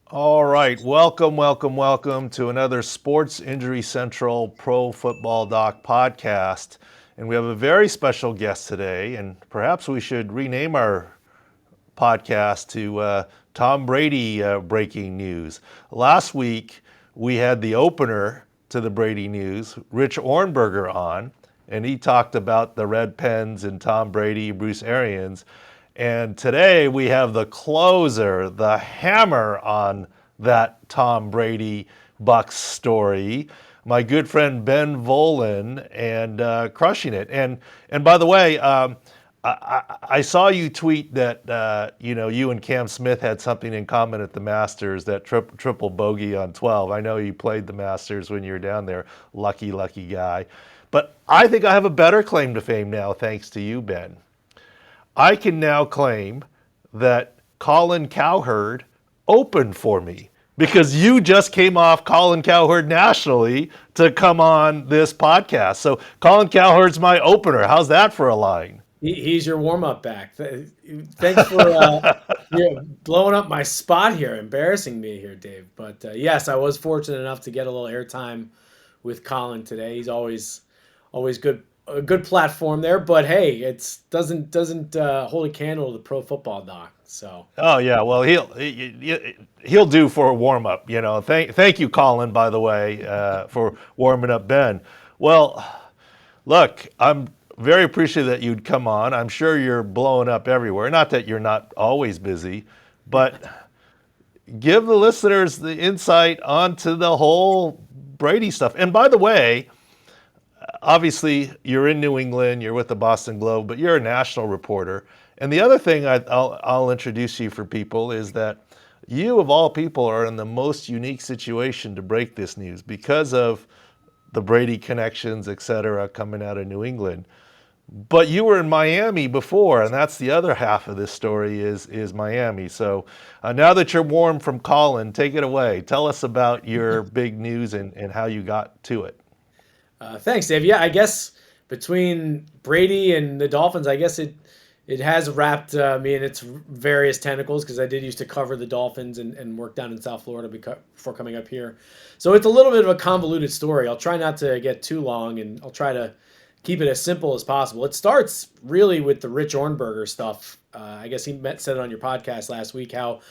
All right, welcome to another Sports Injury Central Pro Football Doc podcast. And we have a very special guest today, and perhaps we should rename our podcast to Tom Brady Breaking News. Last week, we had the opener to the Brady News, Rich Ornberger, on, and he talked about the Red Pens and Tom Brady, Bruce Arians. And today we have the closer, the hammer on that Tom Brady Bucks story, my good friend Ben Volin, and crushing it. And by the way, I saw you tweet that you and Cam Smith had something in common at the Masters, that triple bogey on 12. I know you played the Masters when you were down there. Lucky guy. But I think I have a better claim to fame now, thanks to you, Ben. I can now claim that Colin Cowherd opened for me because you just came off Colin Cowherd nationally to come on this podcast. So Colin Cowherd's my opener. How's that for a line? He's your warm-up back. Thanks for blowing up my spot here, embarrassing me here, Dave. But yes, I was fortunate enough to get a little airtime with Colin today. He's always good, a good platform there. But hey, it's doesn't hold a candle to the Pro Football Doc. So Oh yeah, well he'll do for a warm up. Thank you, Colin, by the way, for warming up Ben. Well, look, I'm very appreciative that you'd come on. I'm sure you're blowing up everywhere. Not that you're not always busy, but give the listeners the insight onto the whole Brady stuff. And by the way, obviously you're in New England, you're with the Boston Globe, but you're a national reporter. And the other thing I'll introduce you for people is that you, of all people, are in the most unique situation to break this news because of the Brady connections, et cetera, coming out of New England. But you were in Miami before, and that's the other half of this story is Miami. So now that you're warm from Colin, take it away. Tell us about your big news and how you got to it. thanks, Dave. Yeah, I guess between Brady and the Dolphins, I guess it has wrapped me in its various tentacles because I did used to cover the Dolphins and work down in South Florida before coming up here. So it's a little bit of a convoluted story. I'll try not to get too long, and I'll try to keep it as simple as possible. It starts really with the Rich Ornberger stuff. I guess said it on your podcast last week how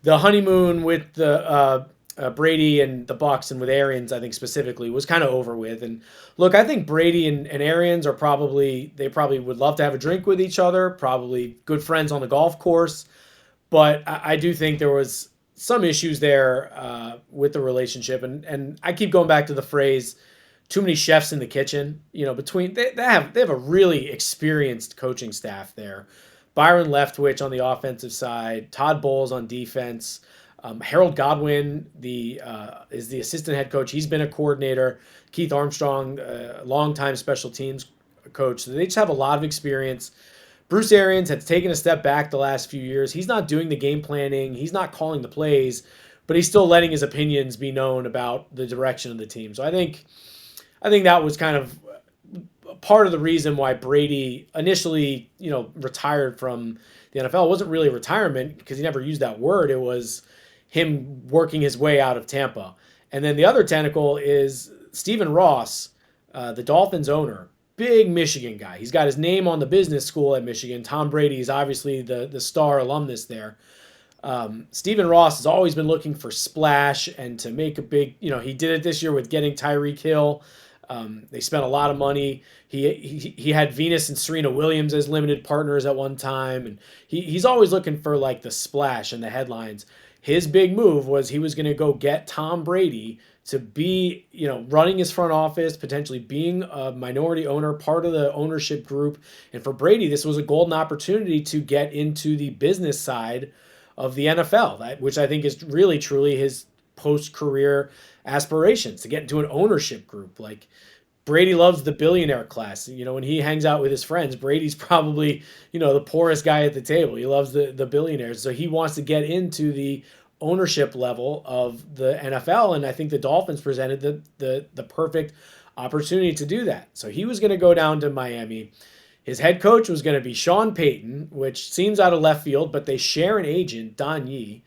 the honeymoon with the Brady and the Bucks and with Arians, I think specifically, was kind of over with. And look, I think Brady and Arians are probably would love to have a drink with each other, probably good friends on the golf course. But I do think there was some issues there with the relationship, and I keep going back to the phrase "too many chefs in the kitchen." Between they have a really experienced coaching staff there. Byron Leftwich on the offensive side, Todd Bowles on defense. Harold Godwin is the assistant head coach. He's been a coordinator. Keith Armstrong, longtime special teams coach. So they just have a lot of experience. Bruce Arians has taken a step back the last few years. He's not doing the game planning. He's not calling the plays, but he's still letting his opinions be known about the direction of the team. So I think that was kind of part of the reason why Brady initially, retired from the NFL. It wasn't really retirement because he never used that word. It was him working his way out of Tampa. And then the other tentacle is Stephen Ross, the Dolphins owner, big Michigan guy. He's got his name on the business school at Michigan. Tom Brady is obviously the star alumnus there. Stephen Ross has always been looking for splash and to make a big, he did it this year with getting Tyreek Hill. They spent a lot of money. He had Venus and Serena Williams as limited partners at one time, and he's always looking for like the splash and the headlines. His big move was he was going to go get Tom Brady to be, running his front office, potentially being a minority owner, part of the ownership group. And for Brady, this was a golden opportunity to get into the business side of the NFL, which I think is really truly his post-career aspirations, to get into an ownership group. Like Brady loves the billionaire class. When he hangs out with his friends, Brady's probably, the poorest guy at the table. He loves the billionaires. So he wants to get into the ownership level of the NFL. And I think the Dolphins presented the perfect opportunity to do that. So he was going to go down to Miami. His head coach was going to be Sean Payton, which seems out of left field, but they share an agent, Don Yee.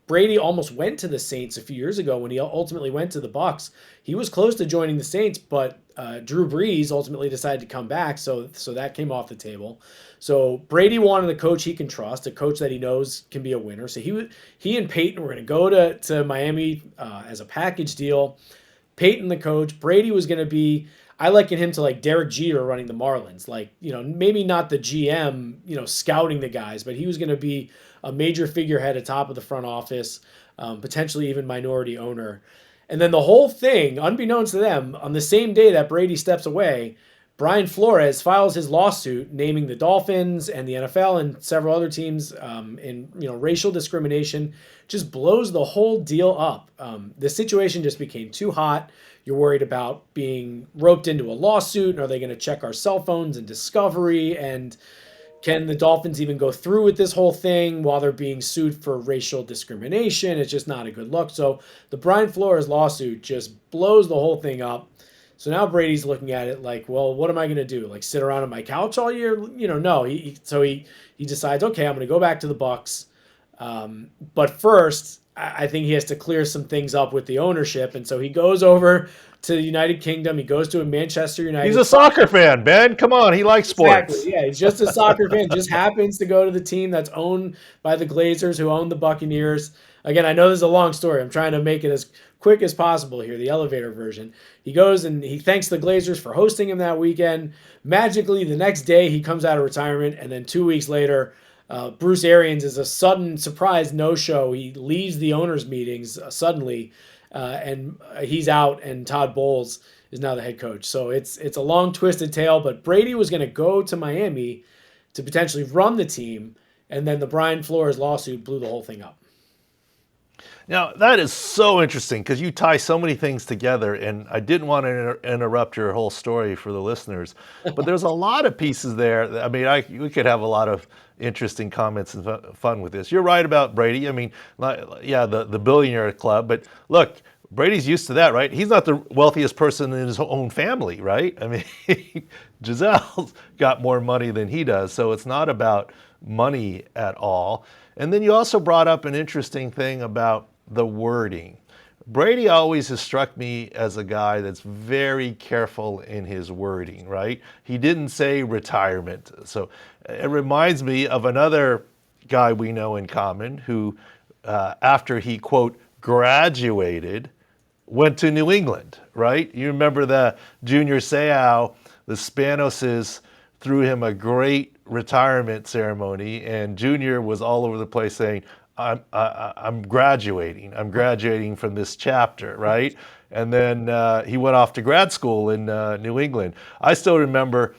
Brady almost went to the Saints a few years ago when he ultimately went to the Bucs. He was close to joining the Saints, but Drew Brees ultimately decided to come back, so that came off the table. So Brady wanted a coach he can trust, a coach that he knows can be a winner. So he and Peyton were going to go to Miami as a package deal. Peyton the coach, Brady was going to be. I liken him to like Derek Jeter running the Marlins. Like, maybe not the GM, scouting the guys, but he was going to be a major figurehead atop of the front office, potentially even minority owner. And then the whole thing, unbeknownst to them, on the same day that Brady steps away, Brian Flores files his lawsuit naming the Dolphins and the NFL and several other teams in racial discrimination. Just blows the whole deal up. The situation just became too hot. You're worried about being roped into a lawsuit, and are they going to check our cell phones and Discovery? And can the Dolphins even go through with this whole thing while they're being sued for racial discrimination? It's just not a good look. So the Brian Flores lawsuit just blows the whole thing up. So now Brady's looking at it like, well, what am I going to do? Like sit around on my couch all year? No. So he decides, okay, I'm going to go back to the Bucs. But first, I think he has to clear some things up with the ownership. And so he goes over to the United Kingdom. He goes to a Manchester United. He's a soccer fan, Ben. Come on, he likes sports. Exactly. Yeah, he's just a soccer fan. Just happens to go to the team that's owned by the Glazers, who own the Buccaneers. Again, I know this is a long story. I'm trying to make it as quick as possible here, the elevator version. He goes and he thanks the Glazers for hosting him that weekend. Magically, the next day, he comes out of retirement, and then 2 weeks later, Bruce Arians is a sudden surprise no-show. He leaves the owners' meetings suddenly, and he's out, and Todd Bowles is now the head coach. So it's a long, twisted tale, but Brady was going to go to Miami to potentially run the team, and then the Brian Flores lawsuit blew the whole thing up. Now, that is so interesting because you tie so many things together, and I didn't want to interrupt your whole story for the listeners, but there's a lot of pieces there. I mean, we could have a lot of interesting comments and fun with this. You're right about Brady. I mean, yeah, the billionaire club, but look, Brady's used to that, right? He's not the wealthiest person in his own family, right? I mean, Giselle's got more money than he does, so it's not about money at all. And then you also brought up an interesting thing about the wording. Brady always has struck me as a guy that's very careful in his wording, right? He didn't say retirement. So it reminds me of another guy we know in common who, after he, quote, graduated, went to New England, right? You remember the Junior Seau, the Spanoses threw him a great retirement ceremony, and Junior was all over the place saying, I'm graduating. I'm graduating from this chapter, right? And then he went off to grad school in New England. I still remember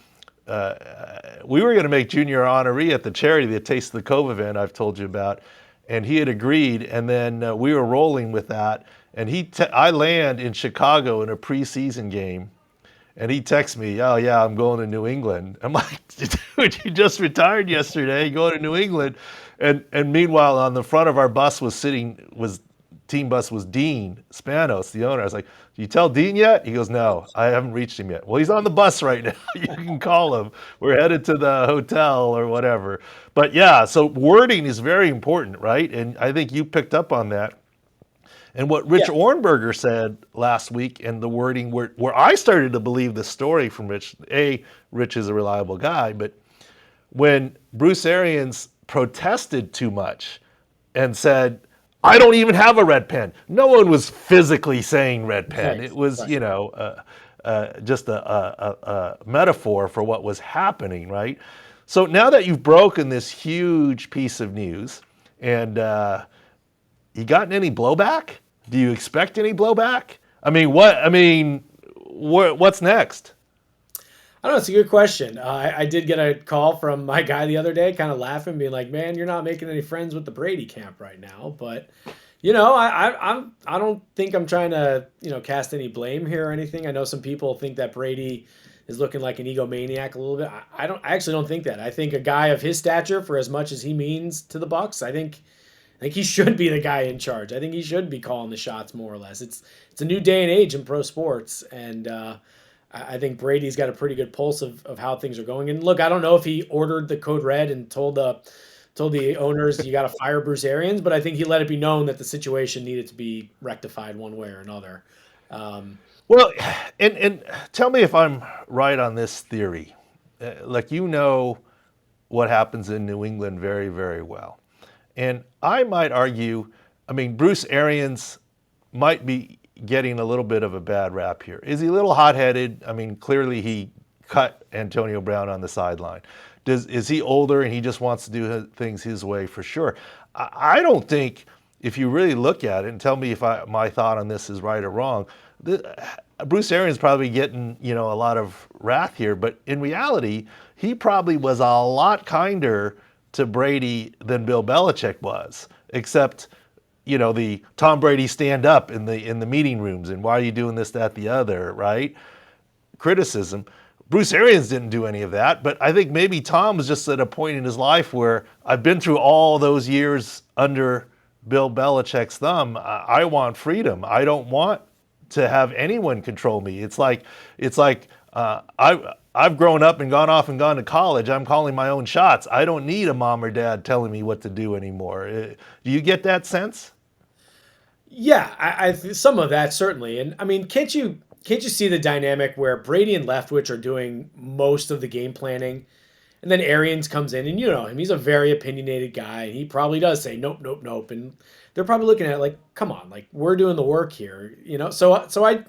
we were going to make Junior honoree at the charity, the Taste of the Cove event I've told you about, and he had agreed, and then we were rolling with that. And I land in Chicago in a preseason game, and he texts me, oh yeah, I'm going to New England. I'm like, dude, you just retired yesterday, going to New England. And meanwhile, on the front of our bus team bus was Dean Spanos, the owner. I was like, "Do you tell Dean yet?" He goes, "No, I haven't reached him yet." Well, he's on the bus right now. You can call him. We're headed to the hotel or whatever. But yeah, so wording is very important, right? And I think you picked up on that. And what Rich Ohrnberger said last week, and the wording where I started to believe the story from Rich. Rich is a reliable guy, but when Bruce Arians protested too much and said, I don't even have a red pen. No one was physically saying red pen. Right. It was, just a metaphor for what was happening, right? So now that you've broken this huge piece of news, and you gotten any blowback? Do you expect any blowback? What's next? I don't know. It's a good question. I did get a call from my guy the other day, kind of laughing, being like, "Man, you're not making any friends with the Brady camp right now." But I don't think I'm trying to cast any blame here or anything. I know some people think that Brady is looking like an egomaniac a little bit. I actually don't think that. I think a guy of his stature, for as much as he means to the Bucs, I think he should be the guy in charge. I think he should be calling the shots more or less. It's a new day and age in pro sports, and I think Brady's got a pretty good pulse of how things are going. And look, I don't know if he ordered the code red and told the told the owners you got to fire Bruce Arians, but I think he let it be known that the situation needed to be rectified one way or another. Um, Well, and tell me if I'm right on this theory. Like what happens in New England very, very well. And I might argue, I mean, Bruce Arians might be getting a little bit of a bad rap here. Is he a little hot-headed? I mean, clearly he cut Antonio Brown on the sideline. Is he older and he just wants to do things his way? For sure. I don't think, if you really look at it and tell me if my thought on this is right or wrong, Bruce Arians probably getting a lot of wrath here, but in reality, he probably was a lot kinder to Brady than Bill Belichick was, except the Tom Brady stand up in the meeting rooms and why are you doing this, that, the other, right? Criticism. Bruce Arians didn't do any of that, but I think maybe Tom was just at a point in his life where I've been through all those years under Bill Belichick's thumb. I want freedom. I don't want to have anyone control me. I've grown up and gone off and gone to college. I'm calling my own shots. I don't need a mom or dad telling me what to do anymore. Do you get that sense? yeah, some of that certainly, and I mean, can't you see the dynamic where Brady and Leftwich are doing most of the game planning, and then Arians comes in, and you know him, he's a very opinionated guy, and he probably does say nope, nope, nope, and they're probably looking at it like, come on, like we're doing the work here, you know. So I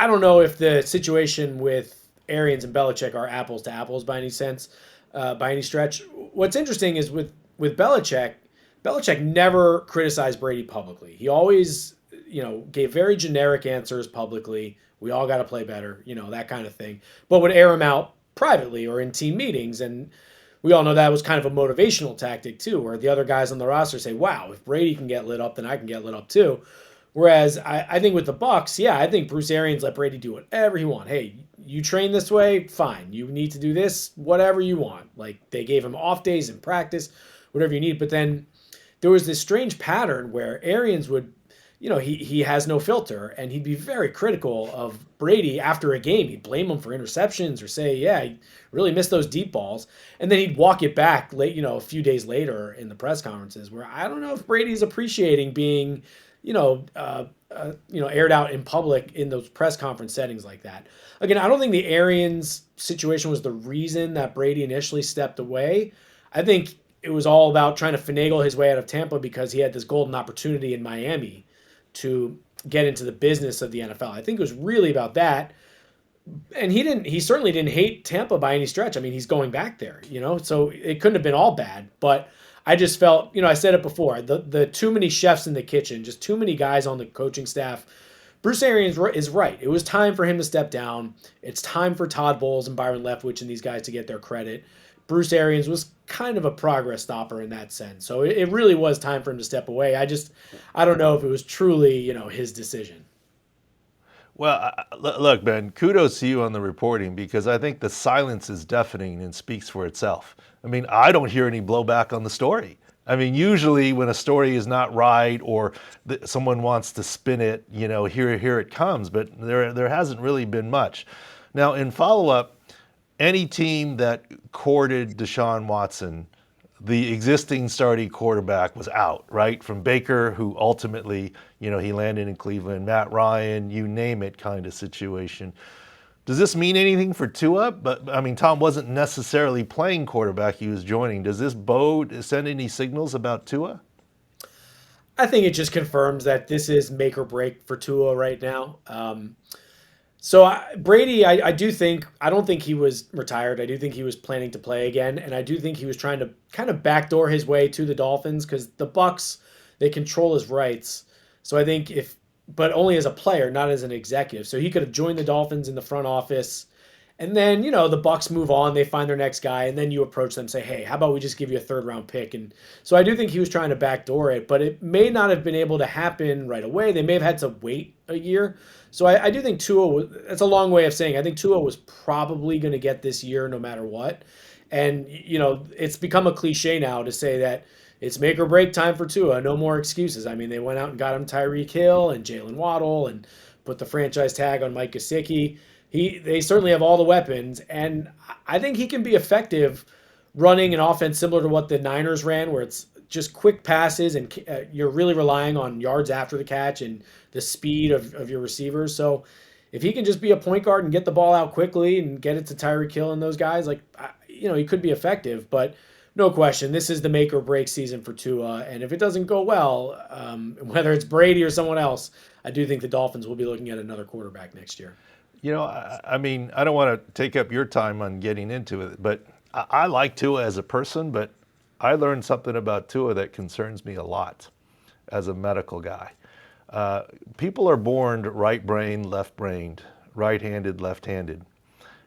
don't know if the situation with Arians and Belichick are apples to apples by any sense, by any stretch. What's interesting is with Belichick, Belichick never criticized Brady publicly. He always, gave very generic answers publicly. We all got to play better, that kind of thing. But would air him out privately or in team meetings, and we all know that was kind of a motivational tactic too, where the other guys on the roster say, "Wow, if Brady can get lit up, then I can get lit up too." Whereas I think with the Bucks, yeah, I think Bruce Arians let Brady do whatever he want. Hey, you train this way, fine. You need to do this, whatever you want. Like they gave him off days in practice, whatever you need. But then there was this strange pattern where Arians would, he has no filter, and he'd be very critical of Brady after a game. He'd blame him for interceptions or say, yeah, he really missed those deep balls. And then he'd walk it back late, a few days later in the press conferences, where I don't know if Brady's appreciating being aired out in public in those press conference settings like that. Again, I don't think the Arians situation was the reason that Brady initially stepped away. I think it was all about trying to finagle his way out of Tampa because he had this golden opportunity in Miami to get into the business of the NFL. I think it was really about that. And he certainly didn't hate Tampa by any stretch. I mean, he's going back there, so it couldn't have been all bad, but I just felt, I said it before, the too many chefs in the kitchen, just too many guys on the coaching staff. Bruce Arians is right. It was time for him to step down. It's time for Todd Bowles and Byron Leftwich and these guys to get their credit. Bruce Arians was kind of a progress stopper in that sense. So it really was time for him to step away. I don't know if it was truly, his decision. Well, look, Ben, kudos to you on the reporting because I think the silence is deafening and speaks for itself. I mean, I don't hear any blowback on the story. I mean, usually when a story is not right or someone wants to spin it, here it comes, but there hasn't really been much. Now, in follow-up, any team that courted Deshaun Watson, the existing starting quarterback was out, right? From Baker, who ultimately, he landed in Cleveland, Matt Ryan, you name it kind of situation. Does this mean anything for Tua? But, I mean, Tom wasn't necessarily playing quarterback. He was joining. Does this send any signals about Tua? I think it just confirms that this is make or break for Tua right now. Brady, I don't think he was retired. I do think he was planning to play again, and I do think he was trying to kind of backdoor his way to the Dolphins because the Bucks, they control his rights. So I think but only as a player, not as an executive. So he could have joined the Dolphins in the front office, and then the Bucks move on, they find their next guy, and then you approach them, and say, hey, how about we just give you a third round pick? And so I do think he was trying to backdoor it, but it may not have been able to happen right away. They may have had to wait a year. So I do think Tua, that's a long way of saying, I think Tua was probably going to get this year no matter what. And, it's become a cliche now to say that it's make or break time for Tua. No more excuses. I mean, they went out and got him Tyreek Hill and Jalen Waddle and put the franchise tag on Mike Gesicki. They certainly have all the weapons, and I think he can be effective running an offense similar to what the Niners ran, where it's just quick passes and you're really relying on yards after the catch and the speed of your receivers. So if he can just be a point guard and get the ball out quickly and get it to Tyreek Hill and those guys, like, he could be effective. But no question, this is the make or break season for Tua. And if it doesn't go well, whether it's Brady or someone else, I do think the Dolphins will be looking at another quarterback next year. I mean, I don't want to take up your time on getting into it, but I like Tua as a person, but I learned something about Tua that concerns me a lot as a medical guy. People are born right-brained, left-brained, right-handed, left-handed.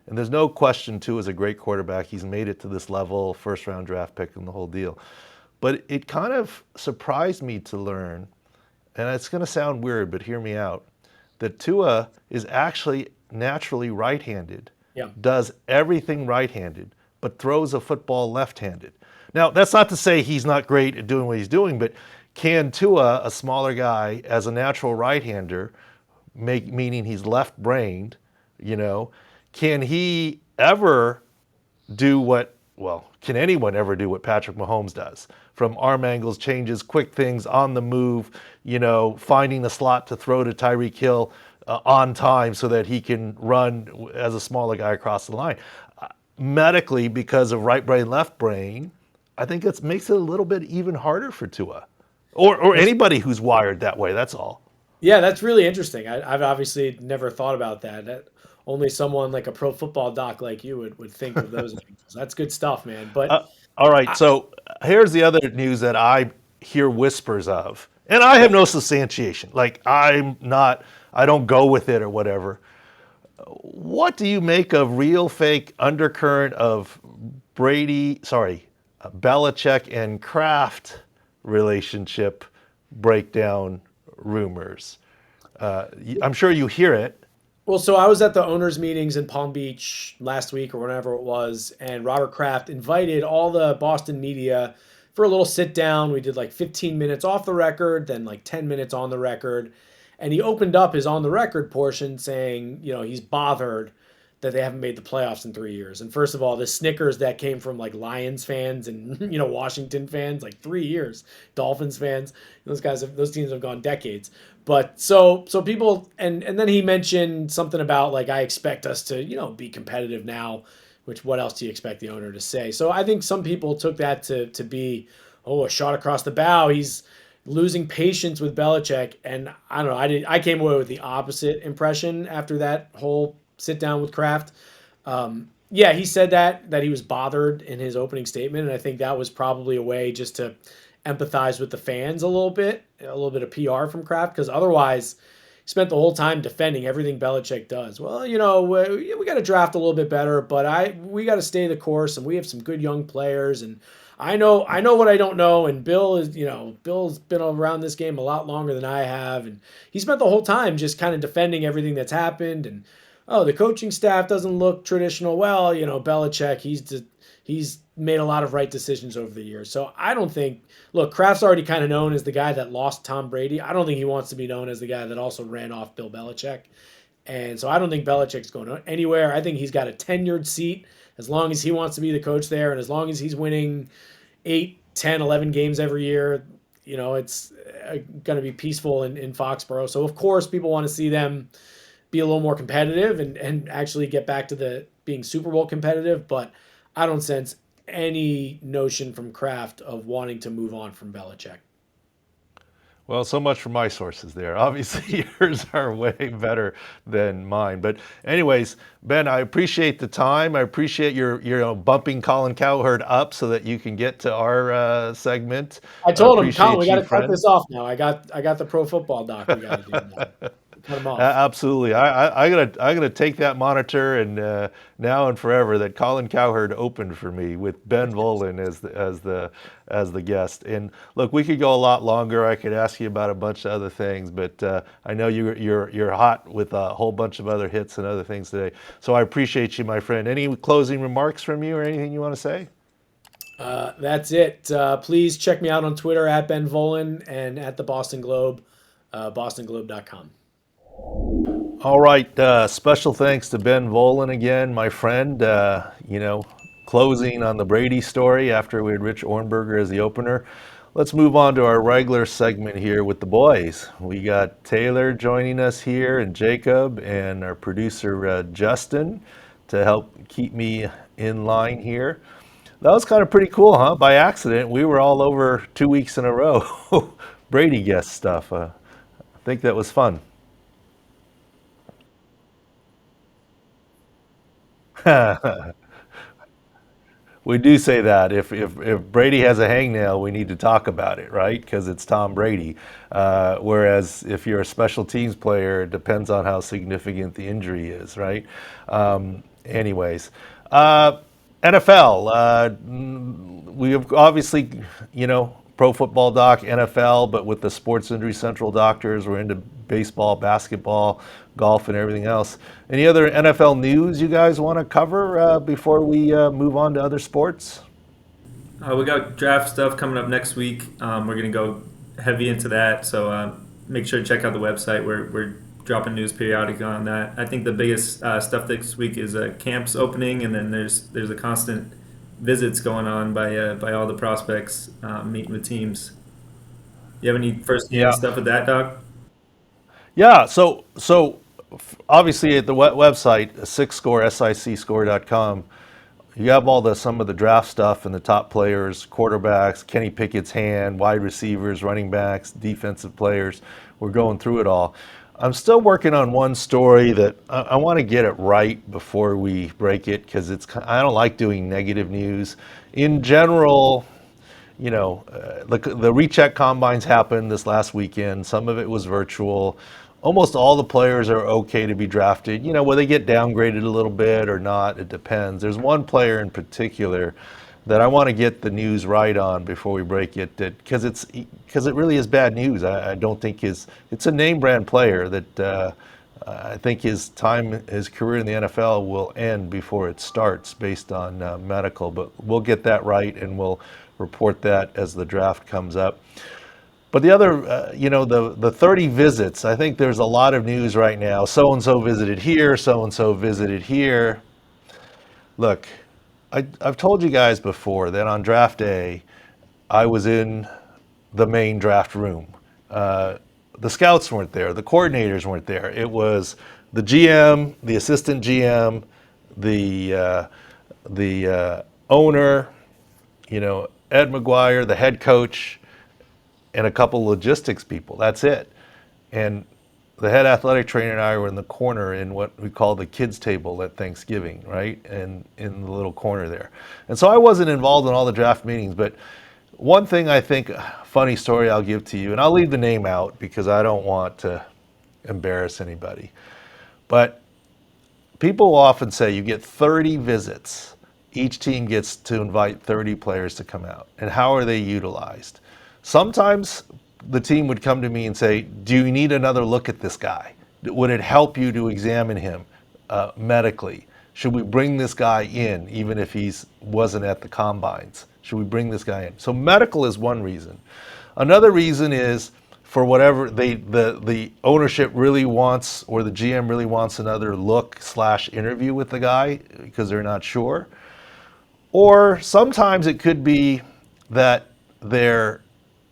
And there's no question Tua is a great quarterback. He's made it to this level, first-round draft pick and the whole deal. But it kind of surprised me to learn, and it's going to sound weird, but hear me out, that Tua is actually naturally right-handed, Yeah. does everything right-handed, but throws a football left-handed. Now, that's not to say he's not great at doing what he's doing, but can Tua, a smaller guy, as a natural right-hander, meaning he's left-brained, can he ever can anyone ever do what Patrick Mahomes does? From arm angles, changes, quick things, on the move, finding a slot to throw to Tyreek Hill on time so that he can run as a smaller guy across the line. Medically, because of right brain, left brain, I think it makes it a little bit even harder for Tua. Or anybody who's wired that way, that's all. Yeah, that's really interesting. I've obviously never thought about that. Only someone like a pro football doc like you would think of those angles. That's good stuff, man. But All right, I, so here's the other news that I hear whispers of, and I have yeah. no substantiation. Like, I don't go with it or whatever. What do you make of real fake undercurrent of Belichick and Kraft relationship breakdown rumors? I'm sure you hear it. Well, so I was at the owners' meetings in Palm Beach last week or whenever it was, and Robert Kraft invited all the Boston media for a little sit down. We did like 15 minutes off the record, then like 10 minutes on the record. And he opened up his on the record portion saying, he's bothered that they haven't made the playoffs in 3 years. And first of all, the snickers that came from like Lions fans and Washington fans, like 3 years, Dolphins fans, those teams have gone decades. But so people and then he mentioned something about like I expect us to be competitive now, which what else do you expect the owner to say? So I think some people took that to be a shot across the bow. He's losing patience with Belichick, and I don't know. I came away with the opposite impression after that whole sit down with Kraft. Yeah, he said that he was bothered in his opening statement, and I think that was probably a way just to empathize with the fans a little bit of PR from Kraft, because otherwise he spent the whole time defending everything Belichick does. Well, we got to draft a little bit better, but we got to stay the course, and we have some good young players, and I know what I don't know, and Bill's been around this game a lot longer than I have, and he spent the whole time just kind of defending everything that's happened, and the coaching staff doesn't look traditional. Well, Belichick, he's made a lot of right decisions over the years. So I don't think, look, Kraft's already kind of known as the guy that lost Tom Brady. I don't think he wants to be known as the guy that also ran off Bill Belichick. And so I don't think Belichick's going anywhere. I think he's got a tenured seat as long as he wants to be the coach there, and as long as he's winning 8, 10, 11 games every year, it's going to be peaceful in Foxborough. So, of course, people want to see them be a little more competitive and actually get back to being Super Bowl competitive. But I don't sense any notion from Kraft of wanting to move on from Belichick. Well, so much from my sources there. Obviously, yours are way better than mine. But anyways, Ben, I appreciate the time. I appreciate your bumping Colin Cowherd up so that you can get to our segment. I told him, Appreciate Colin, we got you, to cut friend. this off now. I got the pro football doc we got to do now. Cut him off. Absolutely. I gotta take that monitor and now and forever that Colin Cowherd opened for me with Ben Volin as the guest. And look, we could go a lot longer. I could ask you about a bunch of other things, but I know you're hot with a whole bunch of other hits and other things today. So I appreciate you, my friend. Any closing remarks from you or anything you want to say? That's it. Please check me out on Twitter at Ben Volin and at the Boston Globe, bostonglobe.com. All right. Special thanks to Ben Volin again, my friend. closing on the Brady story after we had Rich Ornberger as the opener. Let's move on to our regular segment here with the boys. We got Taylor joining us here, and Jacob, and our producer Justin to help keep me in line here. That was kind of pretty cool, huh? By accident, we were all over 2 weeks in a row. Brady guest stuff. I think that was fun. We do say that if Brady has a hangnail, we need to talk about it, right? Because it's Tom Brady. Whereas if you're a special teams player, it depends on how significant the injury is, right? Anyways, NFL. We have obviously, Pro Football Doc, NFL, but with the Sports Injury Central doctors, we're into baseball, basketball, golf, and everything else. Any other NFL news you guys want to cover before we move on to other sports? We got draft stuff coming up next week. We're going to go heavy into that, so make sure to check out the website. We're dropping news periodically on that. I think the biggest stuff this week is camps opening, and then there's a constant visits going on by all the prospects meeting with teams. You have any first-hand Yeah. stuff with that, Doc? Yeah, so obviously at the website, sicscore.com, you have some of the draft stuff and the top players, quarterbacks, Kenny Pickett's hand, wide receivers, running backs, defensive players. We're going through it all. I'm still working on one story that I want to get it right before we break it because I don't like doing negative news. In general, the recheck combines happened this last weekend. Some of it was virtual. Almost all the players are okay to be drafted. Will they get downgraded a little bit or not? It depends. There's one player in particular that I want to get the news right on before we break it, because it really is bad news. I don't think it's a name brand player that I think his career in the NFL will end before it starts based on medical. But we'll get that right and we'll report that as the draft comes up. But the other, the 30 visits, I think there's a lot of news right now. So-and-so visited here, so-and-so visited here. Look, I've told you guys before that on draft day, I was in the main draft room. The scouts weren't there. The coordinators weren't there. It was the GM, the assistant GM, the owner, Ed McGuire, the head coach, and a couple logistics people. That's it. And the head athletic trainer and I were in the corner in what we call the kids' table at Thanksgiving, right? And in the little corner there. And so I wasn't involved in all the draft meetings, but one thing I think, funny story I'll give to you, and I'll leave the name out because I don't want to embarrass anybody. But people often say you get 30 visits. Each team gets to invite 30 players to come out. And how are they utilized? Sometimes the team would come to me and say, do you need another look at this guy? Would it help you to examine him medically? Should we bring this guy in even if he wasn't at the combines? Should we bring this guy in? So medical is one reason. Another reason is for whatever the ownership really wants, or the GM really wants another look / interview with the guy because they're not sure. Or sometimes it could be that they're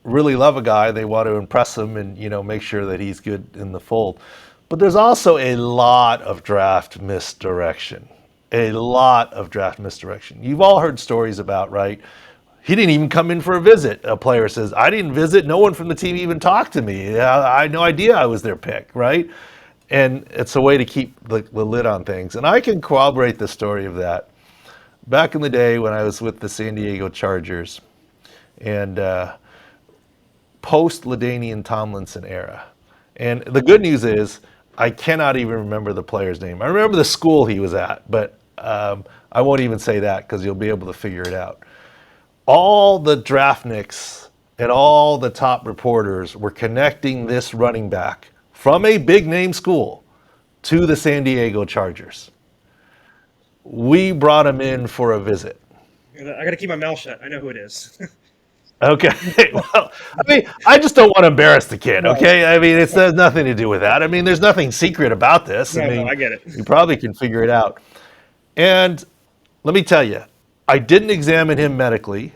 really love a guy, they want to impress him and make sure that he's good in the fold. But there's also a lot of draft misdirection. A lot of draft misdirection. You've all heard stories about, right? He didn't even come in for a visit. A player says, I didn't visit. No one from the team even talked to me. I had no idea I was their pick, right? And it's a way to keep the lid on things. And I can corroborate the story of that. Back in the day when I was with the San Diego Chargers and post LaDainian Tomlinson era. And the good news is I cannot even remember the player's name. I remember the school he was at, but I won't even say that because you'll be able to figure it out. All the draftniks and all the top reporters were connecting this running back from a big name school to the San Diego Chargers. We brought him in for a visit. I got to keep my mouth shut. I know who it is. Okay. Well, I just don't want to embarrass the kid, okay? It has nothing to do with that. There's nothing secret about this. No, I get it. You probably can figure it out. And let me tell you, I didn't examine him medically.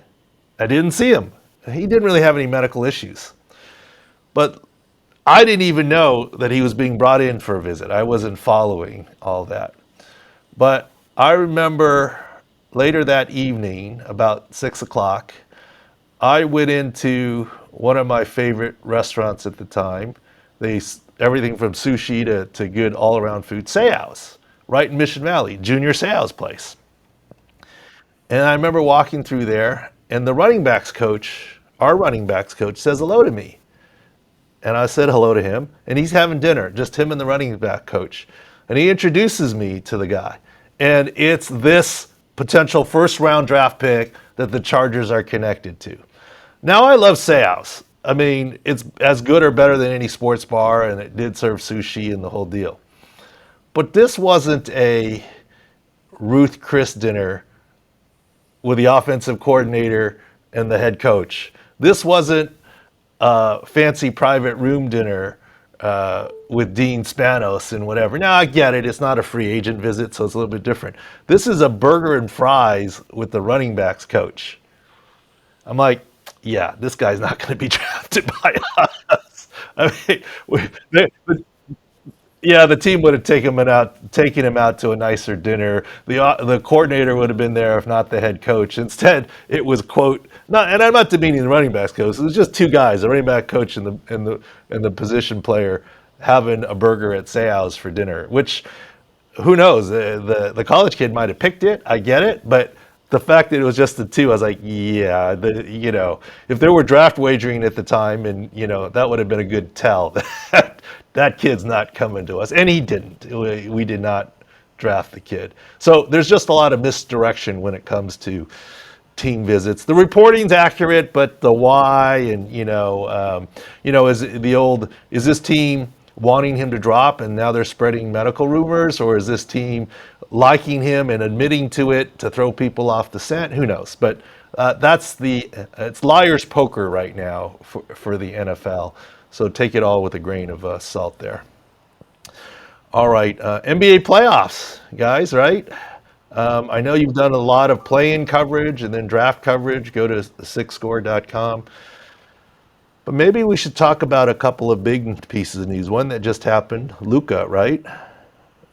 I didn't see him. He didn't really have any medical issues. But I didn't even know that he was being brought in for a visit. I wasn't following all that. But I remember later that evening, about 6 o'clock, I went into one of my favorite restaurants at the time. Everything from sushi to good all-around food, Seao's, right in Mission Valley, Junior Seao's place. And I remember walking through there, and the running backs coach, our running backs coach, says hello to me. And I said hello to him, and he's having dinner, just him and the running back coach. And he introduces me to the guy. And it's this potential first-round draft pick that the Chargers are connected to. Now, I love Seao's. I mean, it's as good or better than any sports bar, and it did serve sushi and the whole deal. But this wasn't a Ruth Chris dinner with the offensive coordinator and the head coach. This wasn't a fancy private room dinner with Dean Spanos and whatever. Now, I get it. It's not a free agent visit, so it's a little bit different. This is a burger and fries with the running backs coach. I'm like, yeah, this guy's not going to be drafted by us. I mean, the team would have taken him out to a nicer dinner. The coordinator would have been there, if not the head coach. Instead, it was and I'm not demeaning the running backs coach. It was just two guys, the running back coach and the position player, having a burger at Seao's for dinner. Which, who knows? The college kid might have picked it. I get it, but the fact that it was just the two, I was like, yeah, if there were draft wagering at the time, and that would have been a good tell that kid's not coming to us, and he didn't. We did not draft the kid. So there's just a lot of misdirection when it comes to team visits. The reporting's accurate, but the why and is this team wanting him to drop and now they're spreading medical rumors, or is this team liking him and admitting to it to throw people off the scent? Who knows? But it's liar's poker right now for the NFL. So take it all with a grain of salt there. All right, NBA playoffs, guys, right? I know you've done a lot of play-in coverage and then draft coverage. Go to sixscore.com. But maybe we should talk about a couple of big pieces of news. One that just happened, Luka, right,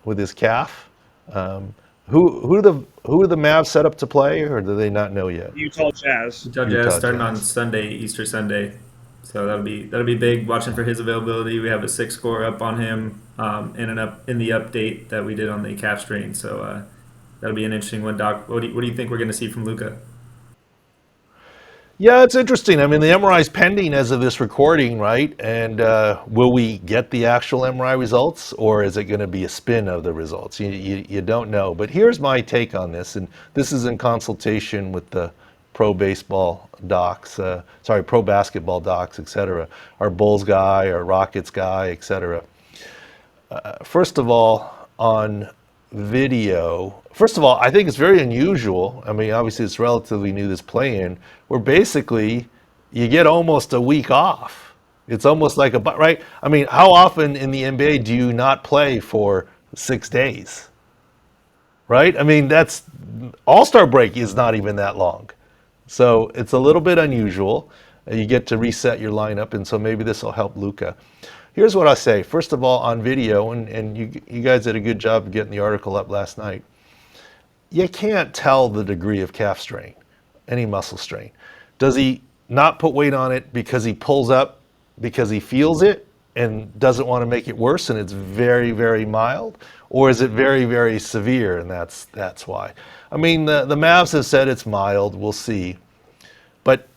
with his calf. Who are the Mavs set up to play, or do they not know yet? Utah Jazz. Utah Jazz starting on Sunday, Easter Sunday. So that'll be big. Watching for his availability. We have a 6 score up on him in the update that we did on the calf strain. So that'll be an interesting one, Doc. What do you think we're going to see from Luka? Yeah, it's interesting. I mean, the MRI is pending as of this recording, right? And will we get the actual MRI results, or is it going to be a spin of the results? You don't know. But here's my take on this, and this is in consultation with the pro basketball docs, etc. Our Bulls guy, our Rockets guy, etc. First of all, on video. First of all, I think it's very unusual. I mean, obviously it's relatively new, this play-in, where basically you get almost a week off. It's almost like right? I mean, how often in the NBA do you not play for 6 days? Right? I mean, that's All-Star break is not even that long. So it's a little bit unusual. You get to reset your lineup, and so maybe this will help Luka. Here's what I say. First of all, on video, and you guys did a good job of getting the article up last night, you can't tell the degree of calf strain, any muscle strain. Does he not put weight on it because he pulls up because he feels it and doesn't want to make it worse and it's very, very mild? Or is it very, very severe and that's why? I mean, the Mavs have said it's mild. We'll see. But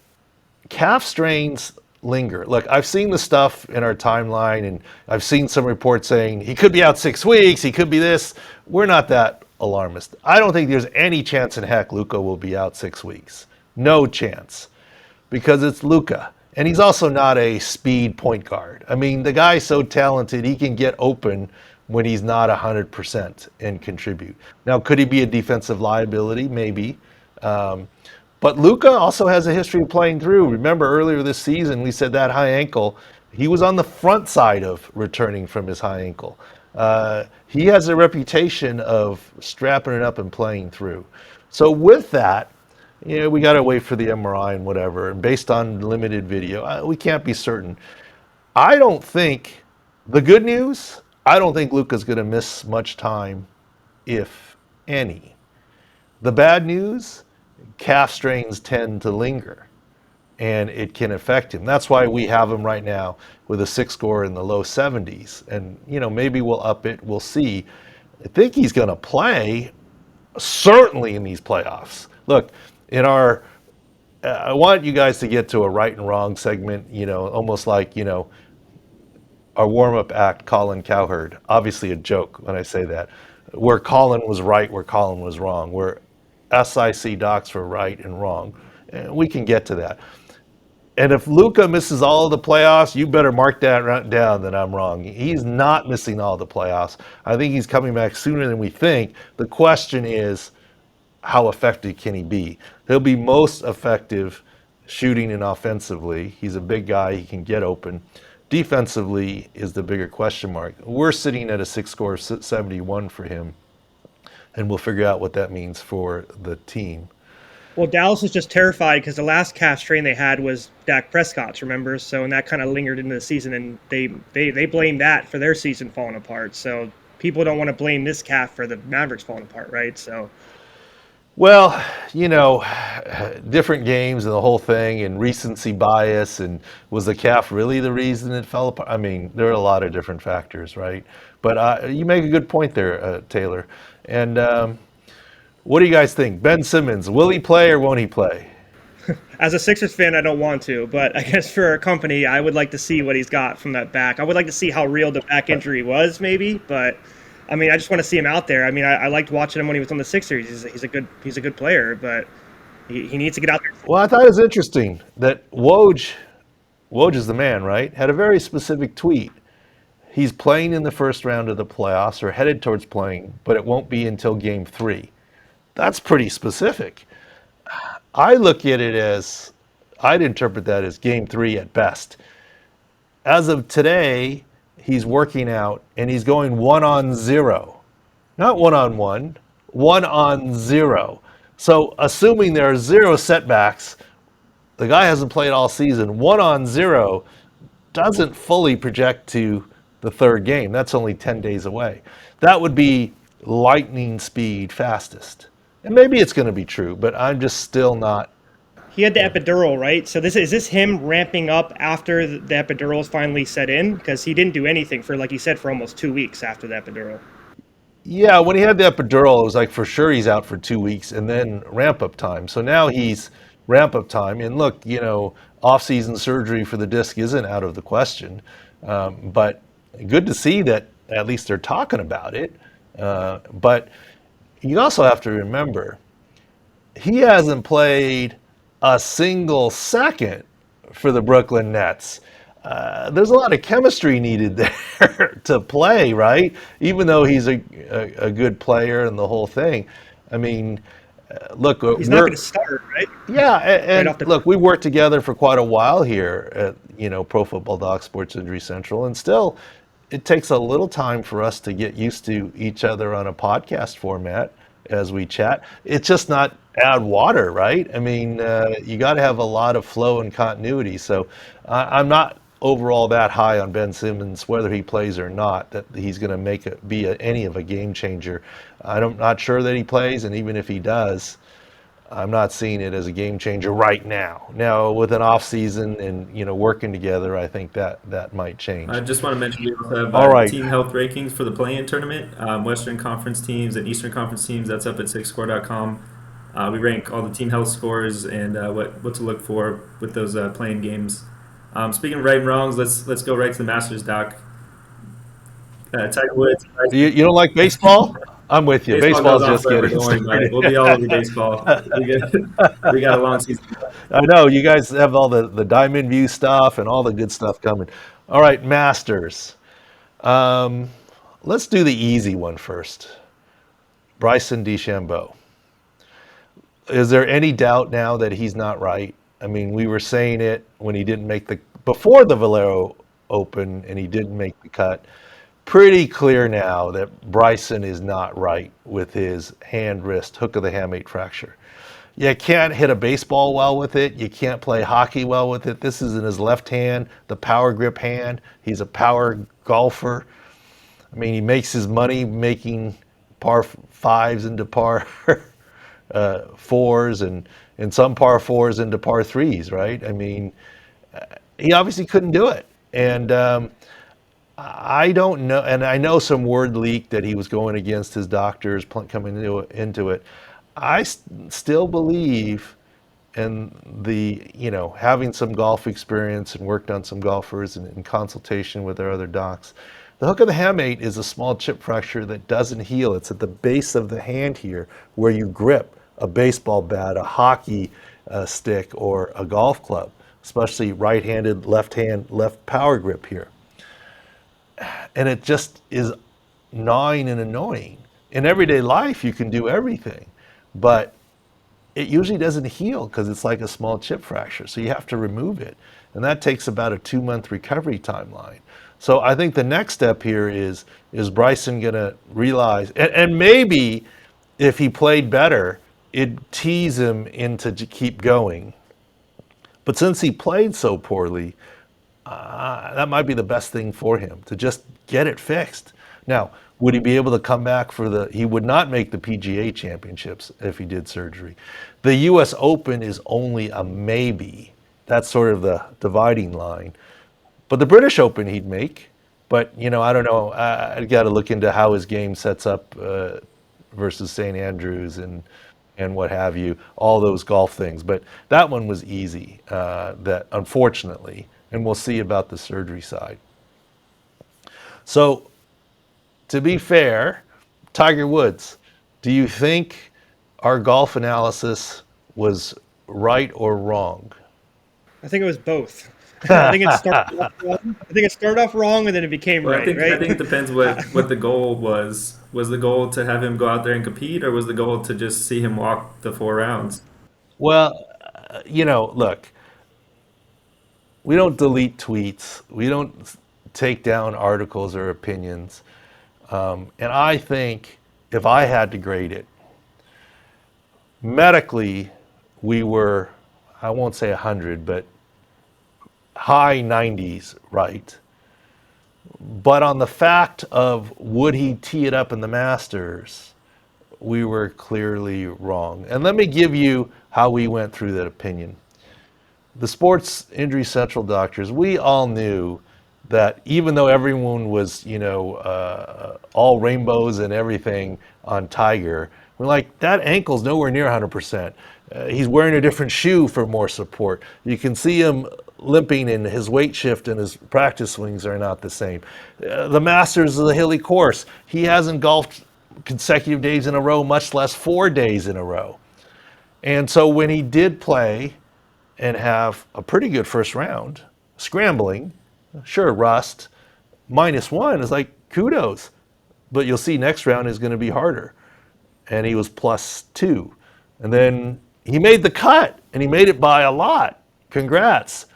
calf strains linger. Look, I've seen the stuff in our timeline, and I've seen some reports saying he could be out 6 weeks, he could be this. We're not that alarmist. I don't think there's any chance in heck Luka will be out 6 weeks. No chance. Because it's Luka. And he's also not a speed point guard. I mean, the guy's so talented, he can get open when he's not 100% and contribute. Now, could he be a defensive liability? Maybe. But Luka also has a history of playing through. Remember earlier this season, we said that high ankle, he was on the front side of returning from his high ankle. He has a reputation of strapping it up and playing through. So with that, we got to wait for the MRI and whatever. And based on limited video, we can't be certain. I don't think the good news. I don't think Luka's going to miss much time, if any. The bad news, calf strains tend to linger and it can affect him. That's why we have him right now with a 6 score in the low 70s. And, maybe we'll up it. We'll see. I think he's going to play, certainly in these playoffs. Look, I want you guys to get to a right and wrong segment, almost like, our warm-up act, Colin Cowherd. Obviously a joke when I say that. Where Colin was right, where Colin was wrong. Where SIC docs were right and wrong. And we can get to that. And if Luka misses all of the playoffs, you better mark that down that I'm wrong. He's not missing all the playoffs. I think he's coming back sooner than we think. The question is, how effective can he be? He'll be most effective shooting and offensively. He's a big guy. He can get open. Defensively is the bigger question mark. We're sitting at a 6 score of 71 for him, and we'll figure out what that means for the team. Well, Dallas is just terrified because the last calf strain they had was Dak Prescott's, remember? So, and that kind of lingered into the season, and they blame that for their season falling apart. So people don't want to blame this calf for the Mavericks falling apart, right? So, well, different games and the whole thing and recency bias, and was the calf really the reason it fell apart? I mean, there are a lot of different factors, right? But you make a good point there, Taylor. And what do you guys think? Ben Simmons, will he play or won't he play? As a Sixers fan, I don't want to, but I guess for our company, I would like to see what he's got from that back. I would like to see how real the back injury was, maybe, but I mean, I just want to see him out there. I mean, I liked watching him when he was on the Sixers. He's a good player, but he needs to get out there. Well, I thought it was interesting that Woj is the man, right? Had a very specific tweet. He's playing in the first round of the playoffs, or headed towards playing, but it won't be until Game 3. That's pretty specific. I'd interpret that as Game 3 at best. As of today, he's working out and he's going 1-on-0. Not 1-on-1, 1-on-0. So assuming there are 0 setbacks, the guy hasn't played all season. 1-on-0 doesn't fully project to the third game. That's only 10 days away. That would be lightning speed fastest. And maybe it's going to be true, but I'm just still not. He had the epidural, right? So is this him ramping up after the epidural is finally set in? Because he didn't do anything for, like you said, for almost 2 weeks after the epidural. Yeah, when he had the epidural, it was like for sure he's out for 2 weeks and then ramp up time. So now he's ramp up time. And look, off-season surgery for the disc isn't out of the question. But good to see that at least they're talking about it. But you also have to remember, he hasn't played a single second for the Brooklyn Nets. There's a lot of chemistry needed there to play, right? Even though he's a good player and the whole thing. I mean, look, he's not going to start, right? Yeah, and look, we worked together for quite a while here at Pro Football Doc Sports Injury Central, and still, it takes a little time for us to get used to each other on a podcast format as we chat. It's just not add water, right? I mean, you got to have a lot of flow and continuity. So I'm not overall that high on Ben Simmons, whether he plays or not, that he's going to be any of a game changer. I'm not sure that he plays, and even if he does, I'm not seeing it as a game changer right now. Now, with an off season and working together, I think that might change. I just want to mention we also have team health rankings for the play-in tournament. Western Conference teams and Eastern Conference teams. That's up at sixscore.com. We rank all the team health scores and what to look for with those playing games. Speaking of right and wrongs, let's go right to the Masters, Doc. Tiger Woods. You don't like baseball? I'm with you. Baseball's just getting started. We'll be all over baseball. We got a long season. I know. You guys have all the Diamond View stuff and all the good stuff coming. All right, Masters. Let's do the easy one first. Bryson DeChambeau. Is there any doubt now that he's not right? I mean, we were saying it when he didn't make before the Valero Open and he didn't make the cut. pretty clear now that Bryson is not right with his hand-wrist hook of the hamate fracture. You can't hit a baseball well with it. You can't play hockey well with it. This is in his left hand, the power grip hand. He's a power golfer. I mean, he makes his money making par fives into par fours and some par fours into par threes, right? I mean, he obviously couldn't do it. And I don't know, and I know some word leaked that he was going against his doctors coming into it. I still believe in having some golf experience and worked on some golfers and in consultation with their other docs. The hook of the hamate is a small chip fracture that doesn't heal. It's at the base of the hand here where you grip a baseball bat, a hockey stick, or a golf club, especially right-handed, left power grip here. And it just is gnawing and annoying. In everyday life, you can do everything, but it usually doesn't heal because it's like a small chip fracture. So you have to remove it. And that takes about a 2-month recovery timeline. So I think the next step here is Bryson going to realize, and maybe if he played better, it'd tease him into to keep going. But since he played so poorly, that might be the best thing for him, to just get it fixed. Now, would he be able to come back he would not make the PGA championships if he did surgery. The US Open is only a maybe. That's sort of the dividing line. But the British Open he'd make. But, I don't know. I got to look into how his game sets up versus St. Andrews and what have you, all those golf things. But that one was easy, that unfortunately, and we'll see about the surgery side. So, to be fair, Tiger Woods, do you think our golf analysis was right or wrong? I think it was both. I think it started off wrong and then it became right. I think it depends what the goal was. Was the goal to have him go out there and compete, or was the goal to just see him walk the 4 rounds? Well, look, we don't delete tweets. We don't take down articles or opinions. And I think if I had to grade it, medically, we were, I won't say 100, but high 90s right. But on the fact of would he tee it up in the Masters, we were clearly wrong. And let me give you how we went through that opinion. The Sports Injury Central doctors, we all knew that even though everyone was, all rainbows and everything on Tiger, we're like, that ankle's nowhere near 100%. He's wearing a different shoe for more support. You can see him limping, and his weight shift and his practice swings are not the same. The Masters is a hilly course. He hasn't golfed consecutive days in a row, much less 4 days in a row. And so when he did play and have a pretty good first round, scrambling, sure, rust, -1 is like kudos. But you'll see next round is going to be harder. And he was +2. And then he made the cut, and he made it by a lot. Congrats.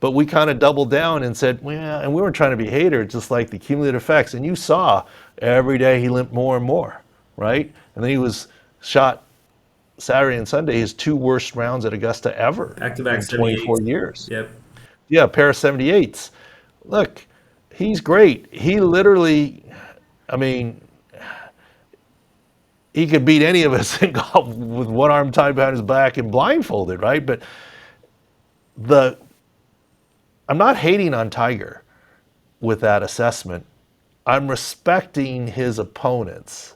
But we kind of doubled down and said, well, and we weren't trying to be haters, just like the cumulative effects. And you saw every day he limped more and more, right? And then he was shot Saturday and Sunday, his 2 worst rounds at Augusta ever Back-to-back in 24 years. Yep. Yeah, a pair of 78s. Look, he's great. He literally, he could beat any of us in golf with one arm tied behind his back and blindfolded, right? But I'm not hating on Tiger with that assessment. I'm respecting his opponents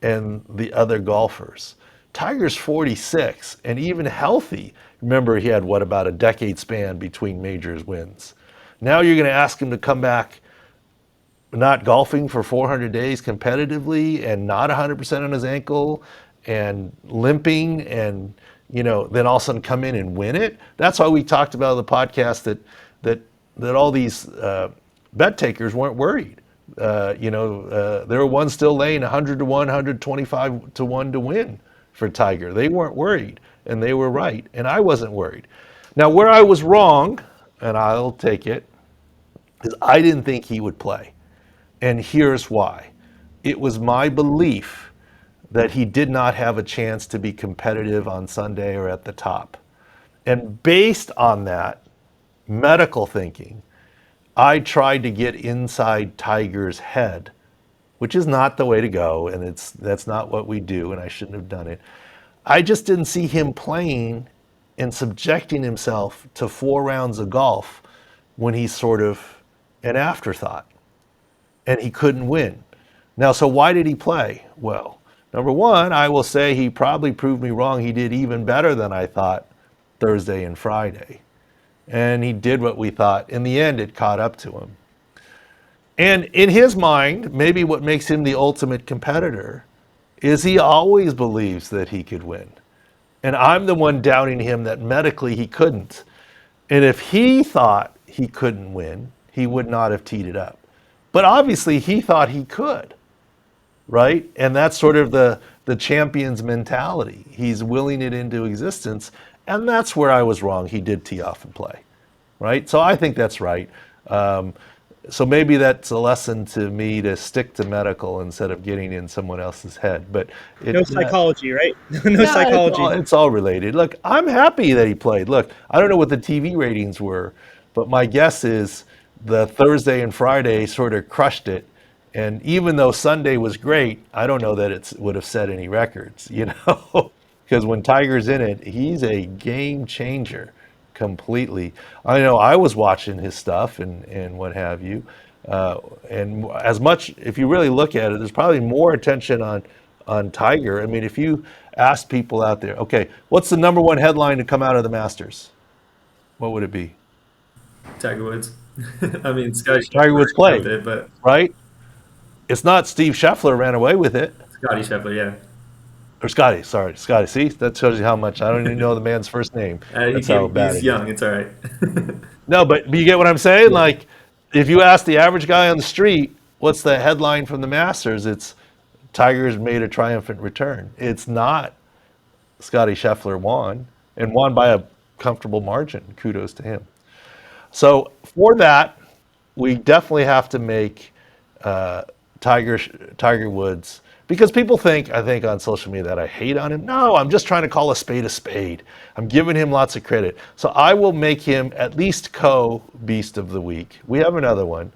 and the other golfers. Tiger's 46 and even healthy. Remember, he had about a decade span between majors wins. Now you're going to ask him to come back not golfing for 400 days competitively and not 100% on his ankle and limping and, then all of a sudden come in and win it. That's why we talked about on the podcast that all these bet takers weren't worried. There were ones still laying 100 to 1, 125 to 1 to win for Tiger. They weren't worried, and they were right, and I wasn't worried. Now, where I was wrong, and I'll take it, is I didn't think he would play. And here's why. It was my belief that he did not have a chance to be competitive on Sunday or at the top. And based on that medical thinking, I tried to get inside Tiger's head, which is not the way to go, and that's not what we do, and I shouldn't have done it. I just didn't see him playing and subjecting himself to 4 rounds of golf when he's sort of an afterthought, and he couldn't win. Now, so why did he play? Well, number one, I will say he probably proved me wrong. He did even better than I thought Thursday and Friday. And he did what we thought. In the end, it caught up to him. And in his mind, maybe what makes him the ultimate competitor is he always believes that he could win. And I'm the one doubting him that medically he couldn't. And if he thought he couldn't win, he would not have teed it up. But obviously he thought he could, right? And that's sort of the champion's mentality. He's willing it into existence. And that's where I was wrong. He did tee off and play, right? So I think that's right. So maybe that's a lesson to me to stick to medical instead of getting in someone else's head. But no psychology, right? No psychology. It's all related. Look, I'm happy that he played. Look, I don't know what the TV ratings were, but my guess is the Thursday and Friday sort of crushed it. And even though Sunday was great, I don't know that it would have set any records, you know? Because when Tiger's in it, he's a game changer completely. I know I was watching his stuff and what have you. And as much, if you really look at it, there's probably more attention on Tiger. I mean, if you ask people out there, okay, what's the number one headline to come out of the Masters? What would it be? Tiger Woods. I mean, Scotty Tiger Woods played, it, but right? It's not Steve Scheffler ran away with it. Scotty Scheffler, yeah. Or Scotty, sorry, Scotty. See, that shows you how much I don't even know the man's first name. That's how bad he's young. It's all right. No, but you get what I'm saying? Yeah. Like, if you ask the average guy on the street, what's the headline from the Masters? It's Tiger's made a triumphant return. It's not Scotty Scheffler won, and won by a comfortable margin. Kudos to him. So for that, we definitely have to make Tiger Woods, because people think, I think on social media, that I hate on him. No, I'm just trying to call a spade a spade. I'm giving him lots of credit. So I will make him at least co-Beast of the Week. We have another one.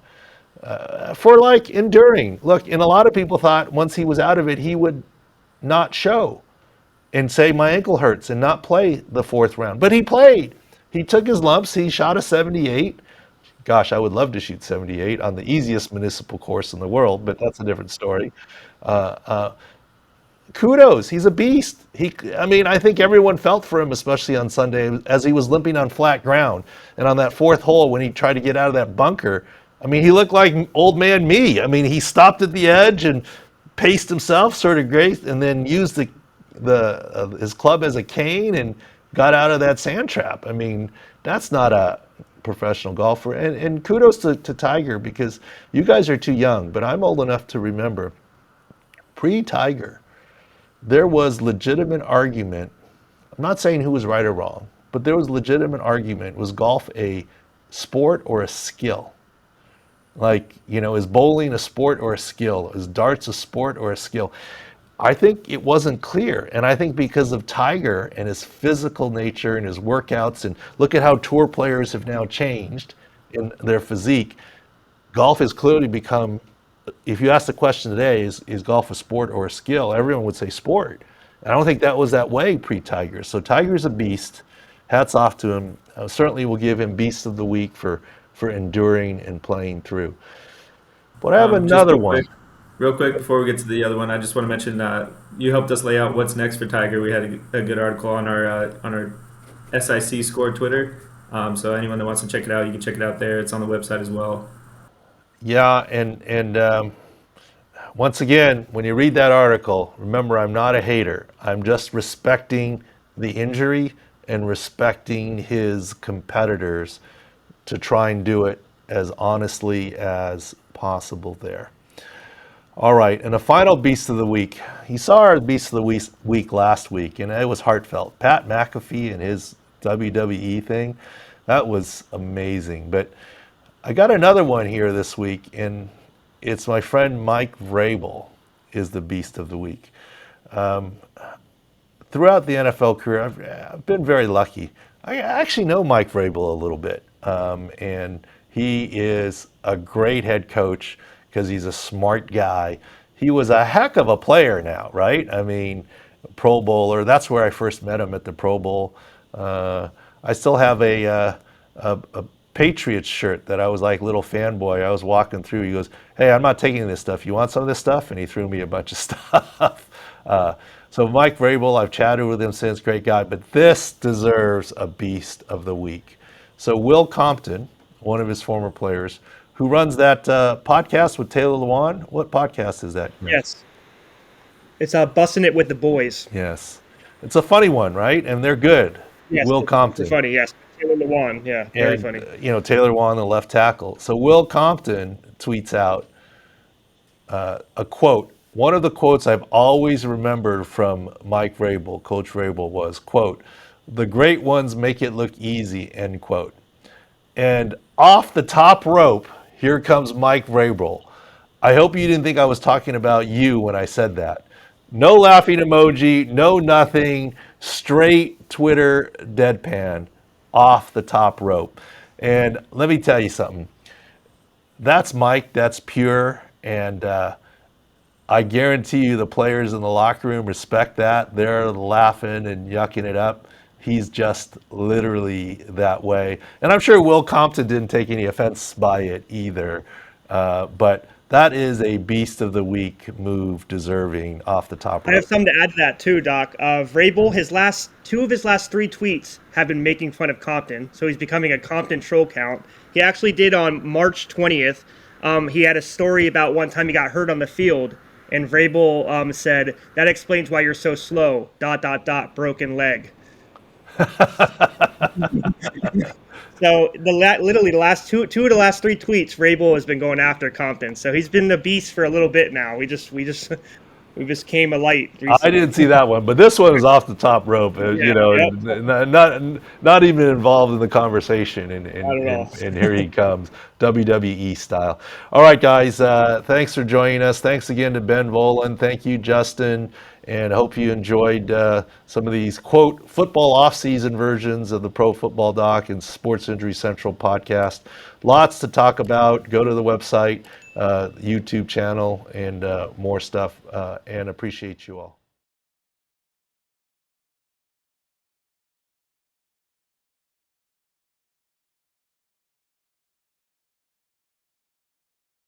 For like enduring. Look, and a lot of people thought once he was out of it, he would not show and say my ankle hurts and not play the 4th round. But he played. He took his lumps. He shot a 78. Gosh, I would love to shoot 78 on the easiest municipal course in the world, but that's a different story. Kudos, he's a beast. I think everyone felt for him, especially on Sunday, as he was limping on flat ground. And on that 4th hole, when he tried to get out of that bunker, he looked like old man me. He stopped at the edge and paced himself, sort of great, and then used his club as a cane and got out of that sand trap. That's not a professional golfer. And kudos to Tiger, because you guys are too young, but I'm old enough to remember pre-Tiger, there was legitimate argument. I'm not saying who was right or wrong, but there was legitimate argument. Was golf a sport or a skill? Like, is bowling a sport or a skill? Is darts a sport or a skill? I think it wasn't clear. And I think because of Tiger and his physical nature and his workouts, and look at how tour players have now changed in their physique, golf has clearly become, if you ask the question today, is golf a sport or a skill? Everyone would say sport. And I don't think that was that way pre-Tiger. So Tiger's a beast. Hats off to him. Certainly will give him Beast of the Week for enduring and playing through. But I have another one. Real quick, before we get to the other one, I just want to mention you helped us lay out what's next for Tiger. We had a good article on our SIC Score Twitter. So anyone that wants to check it out, you can check it out there. It's on the website as well. Yeah, and once again, when you read that article, remember, I'm not a hater. I'm just respecting the injury and respecting his competitors to try and do it as honestly as possible there. All right, and the final Beast of the Week. You saw our Beast of the Week last week, and it was heartfelt. Pat McAfee and his WWE thing, that was amazing. But I got another one here this week, and it's my friend Mike Vrabel is the beast of the week. Throughout the NFL career, I've been very lucky. I actually know Mike Vrabel a little bit, and he is a great head coach because he's a smart guy. He was a heck of a player now, right? I mean, Pro Bowler. That's where I first met him, at the Pro Bowl. I still have a Patriots shirt that I was like little fanboy. I was walking through. He goes, "Hey, I'm not taking this stuff. You want some of this stuff?" And he threw me a bunch of stuff. So Mike Vrabel, I've chatted with him since, great guy. But this deserves a beast of the week. So Will Compton, one of his former players, who runs that podcast with Taylor Lewan. What podcast is that? Yes. It's Busting It with the Boys. Yes. It's a funny one, right? And they're good. Yes, Will Compton. It's funny, yes. Taylor Lewan, yeah, very funny. Taylor Lewan, the left tackle. So Will Compton tweets out a quote. One of the quotes I've always remembered from Mike Vrabel, Coach Vrabel, was, quote, "The great ones make it look easy," end quote. And off the top rope, here comes Mike Vrabel. I hope you didn't think I was talking about you when I said that. No laughing emoji, no nothing, straight Twitter deadpan, off the top rope. And let me tell you something. That's Mike, that's pure, and I guarantee you the players in the locker room respect that. They're laughing and yucking it up. He's just literally that way. And I'm sure Will Compton didn't take any offense by it either. But that is a beast of the week move, deserving off the top. I have something to add to that too, Doc. Vrabel, two of his last three tweets have been making fun of Compton, so he's becoming a Compton troll count. He actually did on March 20th. He had a story about one time he got hurt on the field, and Vrabel said, "That explains why you're so slow, ... broken leg." So literally the last two of the last three tweets, Vrabel has been going after Compton. So he's been the beast for a little bit now. We just came a light recently. I didn't see that one, but this one is off the top rope. Not even involved in the conversation, and here he comes, WWE style. All right, guys, thanks for joining us. Thanks again to Ben Volin. Thank you, Justin, and hope you enjoyed some of these, quote, football off-season versions of the Pro Football Doc and Sports Injury Central podcast. Lots to talk about. Go to the website, YouTube channel, and more stuff, and appreciate you all.